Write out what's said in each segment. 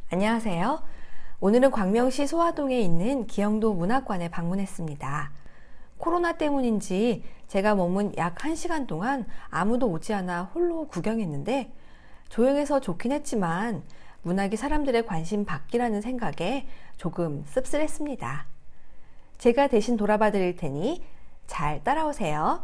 안녕하세요. 오늘은 광명시 소화동에 있는 기영도 문학관에 방문했습니다. 코로나 때문인지 제가 머문 약 1시간 동안 아무도 오지 않아 홀로 구경했는데 조용해서 좋긴 했지만 문학이 사람들의 관심 받기라는 생각에 조금 씁쓸했습니다. 제가 대신 돌아봐 드릴 테니 잘 따라오세요.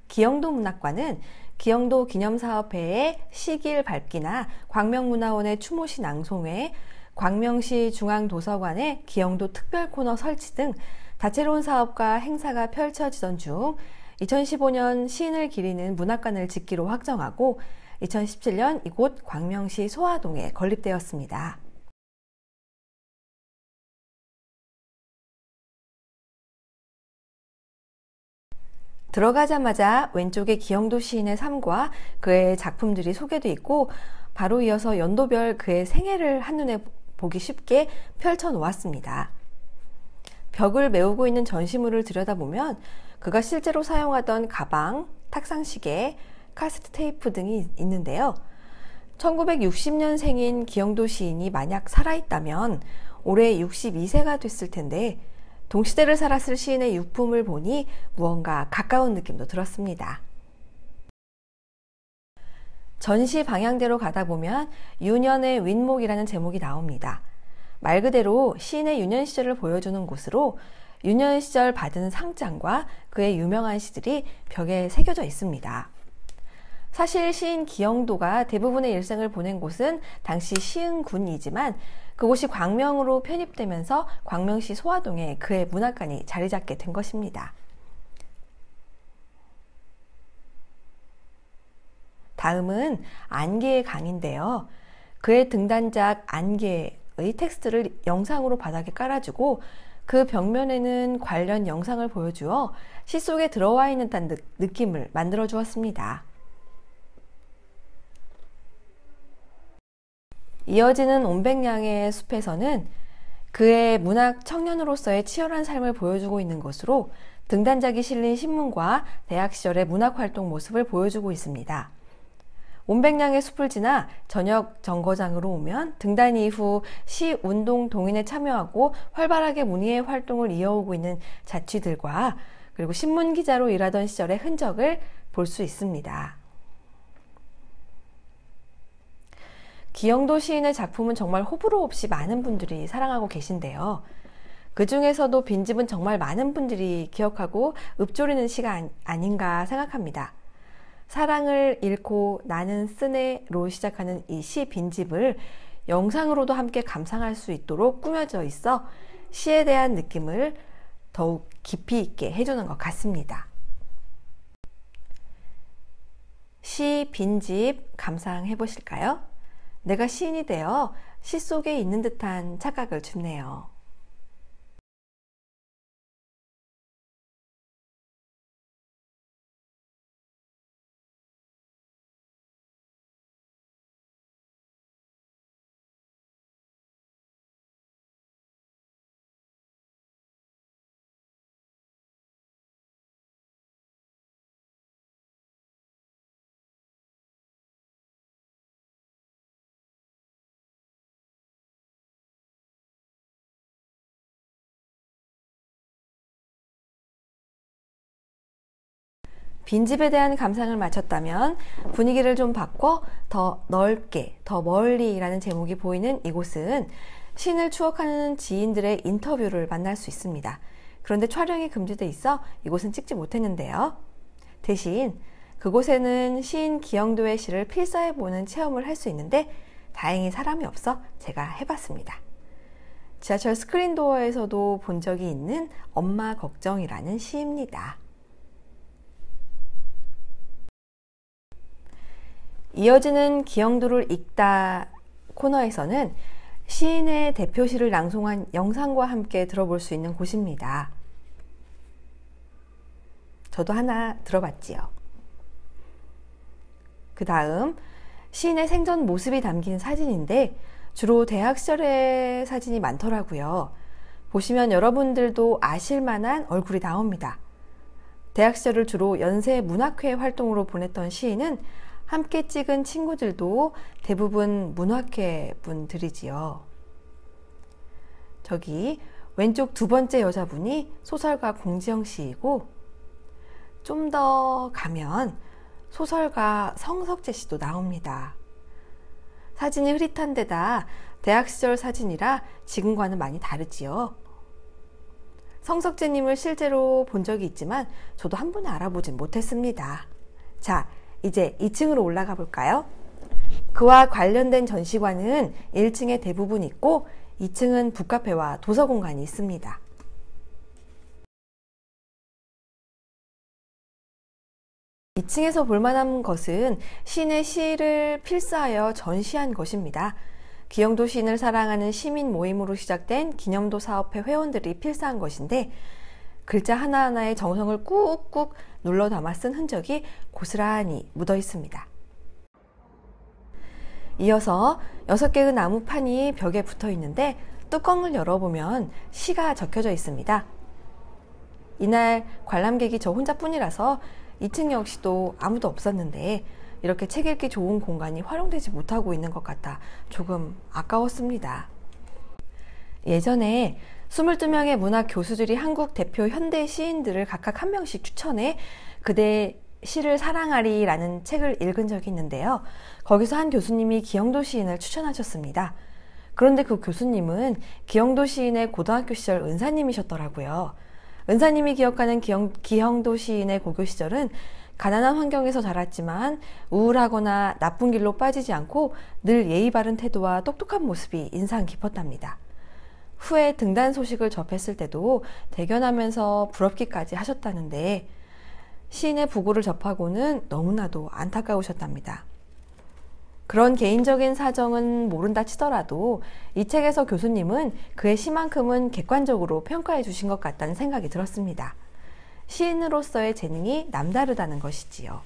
기영도 문학관은 기영도 기념사업회의 시길 밟기나 광명문화원의 추모시 낭송회, 광명시 중앙도서관의 기영도 특별 코너 설치 등 다채로운 사업과 행사가 펼쳐지던 중 2015년 시인을 기리는 문학관을 짓기로 확정하고 2017년 이곳 광명시 소화동에 건립되었습니다. 들어가자마자 왼쪽에 기영도 시인의 삶과 그의 작품들이 소개되어 있고 바로 이어서 연도별 그의 생애를 한눈에 보기 쉽게 펼쳐 놓았습니다. 벽을 메우고 있는 전시물을 들여다보면 그가 실제로 사용하던 가방, 탁상시계, 카세트 테이프 등이 있는데요. 1960년생인 기영도 시인이 만약 살아있다면 올해 62세가 됐을 텐데 동시대를 살았을 시인의 유품을 보니 무언가 가까운 느낌도 들었습니다. 전시 방향대로 가다 보면 유년의 윗목이라는 제목이 나옵니다. 말 그대로 시인의 유년 시절을 보여주는 곳으로 유년 시절 받은 상장과 그의 유명한 시들이 벽에 새겨져 있습니다. 사실 시인 기영도가 대부분의 일생을 보낸 곳은 당시 시흥군이지만 그곳이 광명으로 편입되면서 광명시 소화동에 그의 문학관이 자리 잡게 된 것입니다. 다음은 안개의 강인데요. 그의 등단작 안개의 텍스트를 영상으로 바닥에 깔아주고 그 벽면에는 관련 영상을 보여주어 시 속에 들어와 있는 듯한 느낌을 만들어 주었습니다. 이어지는 온백량의 숲에서는 그의 문학 청년으로서의 치열한 삶을 보여주고 있는 것으로 등단작이 실린 신문과 대학 시절의 문학활동 모습을 보여주고 있습니다. 온백량의 숲을 지나 저녁 정거장으로 오면 등단 이후 시운동 동인에 참여하고 활발하게 문의의 활동을 이어오고 있는 자취들과 그리고 신문기자로 일하던 시절의 흔적을 볼 수 있습니다. 기영도 시인의 작품은 정말 호불호 없이 많은 분들이 사랑하고 계신데요. 그 중에서도 빈집은 정말 많은 분들이 기억하고 읊조리는 시가 아닌가 생각합니다. 사랑을 잃고 나는 쓰네로 시작하는 이 시 빈집을 영상으로도 함께 감상할 수 있도록 꾸며져 있어 시에 대한 느낌을 더욱 깊이 있게 해주는 것 같습니다. 시 빈집 감상해 보실까요? 내가 시인이 되어 시 속에 있는 듯한 착각을 주네요. 빈집에 대한 감상을 마쳤다면 분위기를 좀 바꿔 더 넓게, 더 멀리 라는 제목이 보이는 이곳은 시인을 추억하는 지인들의 인터뷰를 만날 수 있습니다. 그런데 촬영이 금지돼 있어 이곳은 찍지 못했는데요. 대신 그곳에는 시인 기영도의 시를 필사해보는 체험을 할 수 있는데 다행히 사람이 없어 제가 해봤습니다. 지하철 스크린도어에서도 본 적이 있는 엄마 걱정이라는 시입니다. 이어지는 기영도를 읽다 코너에서는 시인의 대표시를 낭송한 영상과 함께 들어볼 수 있는 곳입니다. 저도 하나 들어봤지요. 그 다음 시인의 생전 모습이 담긴 사진인데 주로 대학 시절의 사진이 많더라고요. 보시면 여러분들도 아실 만한 얼굴이 나옵니다. 대학 시절을 주로 연세 문학회 활동으로 보냈던 시인은 함께 찍은 친구들도 대부분 문학회 분들이지요. 저기 왼쪽 두 번째 여자분이 소설가 공지영 씨이고, 좀 더 가면 소설가 성석재 씨도 나옵니다. 사진이 흐릿한 데다 대학 시절 사진이라 지금과는 많이 다르지요. 성석재님을 실제로 본 적이 있지만 저도 한 번에 알아보진 못했습니다. 자, 이제 2층으로 올라가 볼까요? 그와 관련된 전시관은 1층에 대부분 있고 2층은 북카페와 도서 공간이 있습니다. 2층에서 볼만한 것은 시인의 시를 필사하여 전시한 것입니다. 기영도 시인을 사랑하는 시민 모임으로 시작된 기념도 사업회 회원들이 필사한 것인데, 글자 하나하나에 정성을 꾹꾹 눌러 담아 쓴 흔적이 고스란히 묻어 있습니다. 이어서 6개의 나무판이 벽에 붙어 있는데 뚜껑을 열어보면 시가 적혀져 있습니다. 이날 관람객이 저 혼자뿐이라서 2층 역시도 아무도 없었는데 이렇게 책 읽기 좋은 공간이 활용되지 못하고 있는 것 같아 조금 아까웠습니다. 예전에 22명의 문학 교수들이 한국 대표 현대 시인들을 각각 한 명씩 추천해 그대의 시를 사랑하리 라는 책을 읽은 적이 있는데요. 거기서 한 교수님이 기영도 시인을 추천하셨습니다. 그런데 그 교수님은 기영도 시인의 고등학교 시절 은사님이셨더라고요. 은사님이 기억하는 기영도 시인의 고교 시절은 가난한 환경에서 자랐지만 우울하거나 나쁜 길로 빠지지 않고 늘 예의 바른 태도와 똑똑한 모습이 인상 깊었답니다. 후에 등단 소식을 접했을 때도 대견하면서 부럽기까지 하셨다는데, 시인의 부고를 접하고는 너무나도 안타까우셨답니다. 그런 개인적인 사정은 모른다 치더라도 이 책에서 교수님은 그의 시만큼은 객관적으로 평가해 주신 것 같다는 생각이 들었습니다. 시인으로서의 재능이 남다르다는 것이지요.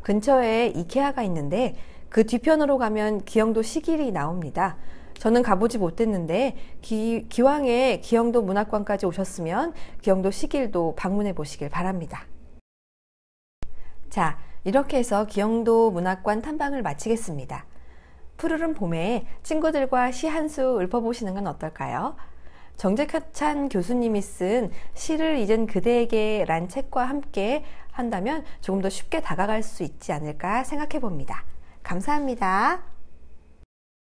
근처에 이케아가 있는데 그 뒤편으로 가면 기영도 시길이 나옵니다. 저는 가보지 못했는데 기왕에 기영도 문학관까지 오셨으면 기영도 시길도 방문해 보시길 바랍니다. 자, 이렇게 해서 기영도 문학관 탐방을 마치겠습니다. 푸르른 봄에 친구들과 시 한 수 읊어보시는 건 어떨까요? 정재찬 교수님이 쓴 시를 잊은 그대에게 란 책과 함께 한다면 조금 더 쉽게 다가갈 수 있지 않을까 생각해 봅니다. 감사합니다.